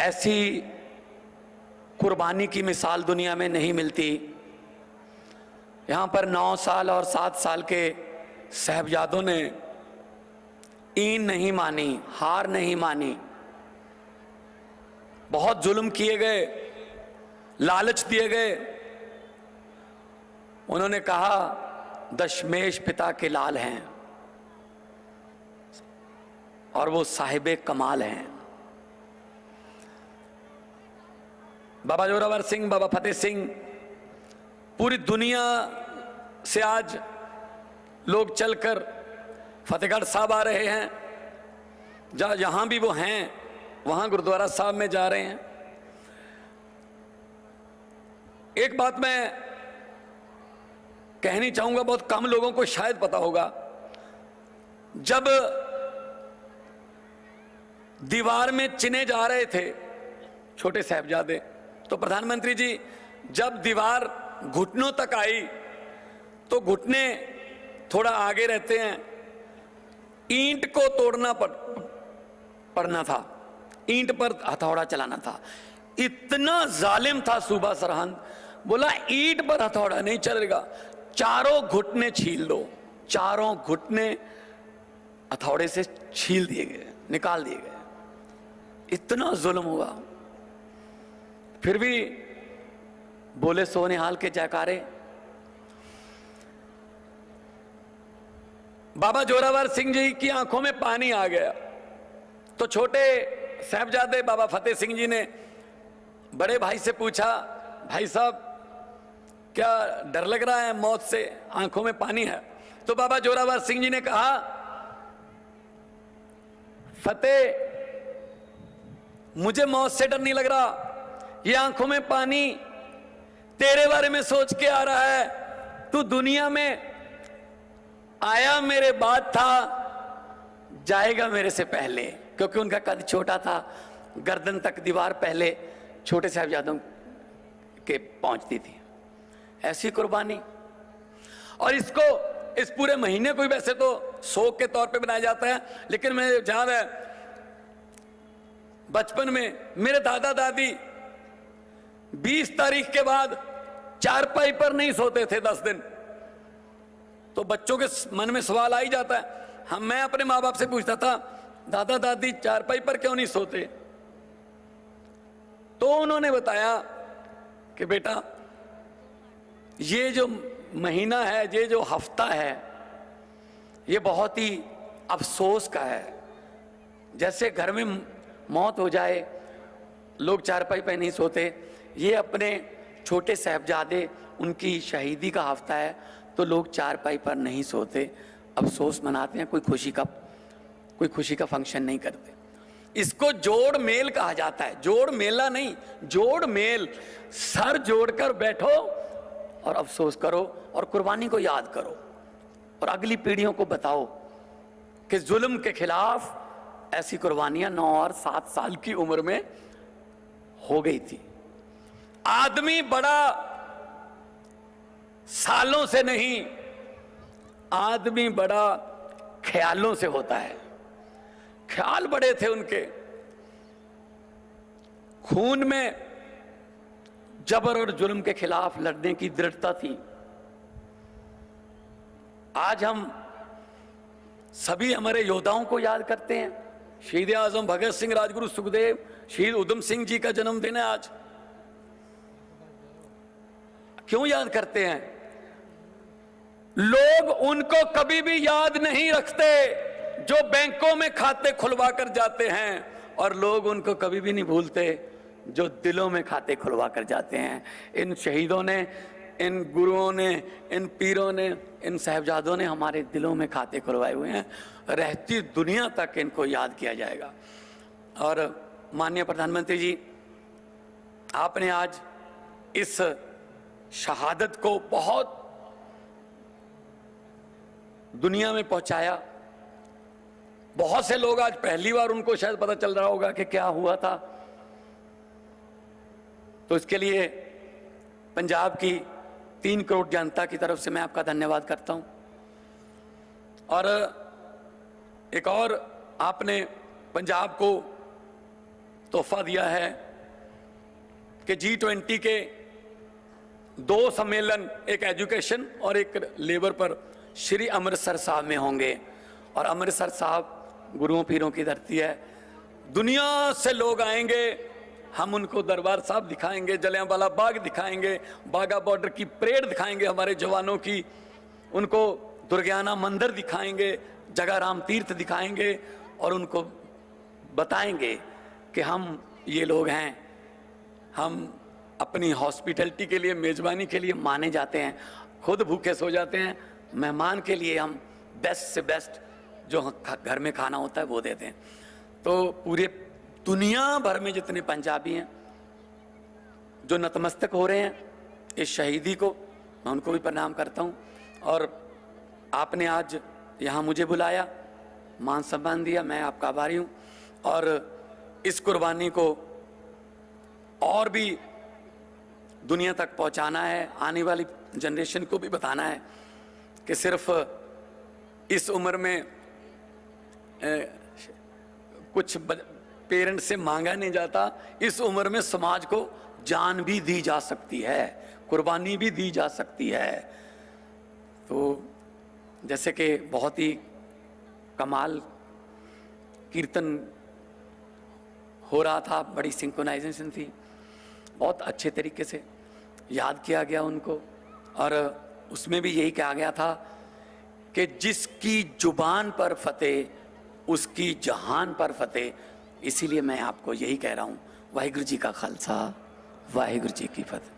ऐसी कुर्बानी की मिसाल दुनिया में नहीं मिलती। यहाँ पर 9 साल और 7 साल के साहिबजादों ने ईन नहीं मानी, हार नहीं मानी। बहुत जुल्म किए गए, लालच दिए गए। उन्होंने कहा दशमेश पिता के लाल हैं और वो साहिबे कमाल हैं। बाबा जोरावर सिंह, बाबा फतेह सिंह, पूरी दुनिया से आज लोग चलकर फतेहगढ़ साहब आ रहे हैं। जहां भी वो हैं वहां गुरुद्वारा साहब में जा रहे हैं। एक बात मैं कहनी चाहूंगा, बहुत कम लोगों को शायद पता होगा। जब दीवार में चिने जा रहे थे छोटे साहिबजादे, तो प्रधानमंत्री जी जब दीवार घुटनों तक आई तो घुटने थोड़ा आगे रहते हैं, ईंट को तोड़ना पड़ना था, ईंट पर हथौड़ा चलाना था। इतना जालिम था सूबा सरहंद, बोला ईंट पर हथौड़ा नहीं चलेगा, चारों घुटने छील दो। चारों घुटने हथौड़े से छील दिए गए, निकाल दिए गए। इतना जुल्म हुआ, फिर भी बोले सोनिहाल के जयकारे। बाबा जोरावर सिंह जी की आंखों में पानी आ गया। तो छोटे साहिबजादे बाबा फतेह सिंह जी ने बड़े भाई से पूछा, भाई साहब क्या डर लग रहा है मौत से, आंखों में पानी है? तो बाबा जोरावर सिंह जी ने कहा, फतेह मुझे मौत से डर नहीं लग रहा, ये आंखों में पानी तेरे बारे में सोच के आ रहा है। तू दुनिया में आया मेरे बाद था, जाएगा मेरे से पहले। क्योंकि उनका कद छोटा था, गर्दन तक दीवार पहले छोटे साहिबजादों के पहुंचती थी। ऐसी कुर्बानी। और इसको इस पूरे महीने को वैसे तो शोक के तौर पे बनाया जाता है, लेकिन मैं याद है बचपन में मेरे दादा दादी 20 तारीख के बाद चारपाई पर नहीं सोते थे 10 दिन। तो बच्चों के मन में सवाल आ ही जाता है। मैं अपने माँ बाप से पूछता था, दादा दादी चारपाई पर क्यों नहीं सोते? तो उन्होंने बताया कि बेटा ये जो महीना है, ये जो हफ्ता है, ये बहुत ही अफसोस का है। जैसे घर में मौत हो जाए, लोग चारपाई पर नहीं सोते, ये अपने छोटे साहिबजादे उनकी शहीदी का हफ्ता है, तो लोग चारपाई पर नहीं सोते, अफसोस मनाते हैं, कोई खुशी का फंक्शन नहीं करते। इसको जोड़ मेल कहा जाता है। जोड़ मेला नहीं, जोड़ मेल। सर जोड़कर बैठो और अफसोस करो और कुर्बानी को याद करो और अगली पीढ़ियों को बताओ कि जुल्म के खिलाफ ऐसी कुर्बानियां 9 और 7 साल की उम्र में हो गई थी। आदमी बड़ा सालों से नहीं, आदमी बड़ा ख्यालों से होता है। ख्याल बड़े थे उनके, खून में जबर और जुल्म के खिलाफ लड़ने की दृढ़ता थी। आज हम सभी हमारे योद्धाओं को याद करते हैं। शहीद आजम भगत सिंह, राजगुरु सुखदेव, शहीद उधम सिंह जी का जन्मदिन है आज। क्यों याद करते हैं? लोग उनको कभी भी याद नहीं रखते जो बैंकों में खाते खुलवा कर जाते हैं, और लोग उनको कभी भी नहीं भूलते जो दिलों में खाते खुलवा कर जाते हैं। इन शहीदों ने, इन गुरुओं ने, इन पीरों ने, इन साहिबजादों ने हमारे दिलों में खाते खुलवाए हुए हैं। रहती दुनिया तक इनको याद किया जाएगा। और माननीय प्रधानमंत्री जी, आपने आज इस शहादत को बहुत दुनिया में पहुंचाया। बहुत से लोग आज पहली बार उनको शायद पता चल रहा होगा कि क्या हुआ था। तो इसके लिए पंजाब की 3 करोड़ जनता की तरफ से मैं आपका धन्यवाद करता हूं। और एक और आपने पंजाब को तोहफा दिया है कि G20 के 2 सम्मेलन, एक एजुकेशन और एक लेबर पर श्री अमृतसर साहब में होंगे। और अमृतसर साहब गुरुओं पीरों की धरती है, दुनिया से लोग आएंगे, हम उनको दरबार साहब दिखाएंगे, जलियांवाला बाग दिखाएंगे, बाघा बॉर्डर की परेड दिखाएंगे हमारे जवानों की, उनको दुर्गियाना मंदिर दिखाएंगे, जगाराम तीर्थ दिखाएंगे और उनको बताएंगे कि हम ये लोग हैं, हम अपनी हॉस्पिटैलिटी के लिए, मेजबानी के लिए माने जाते हैं, खुद भूखे सो जाते हैं, मेहमान के लिए हम बेस्ट से बेस्ट जो घर में खाना होता है वो देते हैं। तो पूरे दुनिया भर में जितने पंजाबी हैं जो नतमस्तक हो रहे हैं इस शहीदी को, मैं उनको भी प्रणाम करता हूँ। और आपने आज यहाँ मुझे बुलाया, मान सम्मान दिया, मैं आपका आभारी हूँ। और इस कुर्बानी को और भी दुनिया तक पहुँचाना है, आने वाली जनरेशन को भी बताना है कि सिर्फ इस उम्र में कुछ पेरेंट्स से मांगा नहीं जाता, इस उम्र में समाज को जान भी दी जा सकती है, कुर्बानी भी दी जा सकती है। तो जैसे कि बहुत ही कमाल कीर्तन हो रहा था, बड़ी सिंक्रोनाइजेशन थी, बहुत अच्छे तरीके से याद किया गया उनको। और उसमें भी यही कहा गया था कि जिसकी जुबान पर फतेह उसकी जहान पर फतेह। इसीलिए मैं आपको यही कह रहा हूँ, वाहिगुरु जी का खालसा, वाहिगुरु जी की फतेह।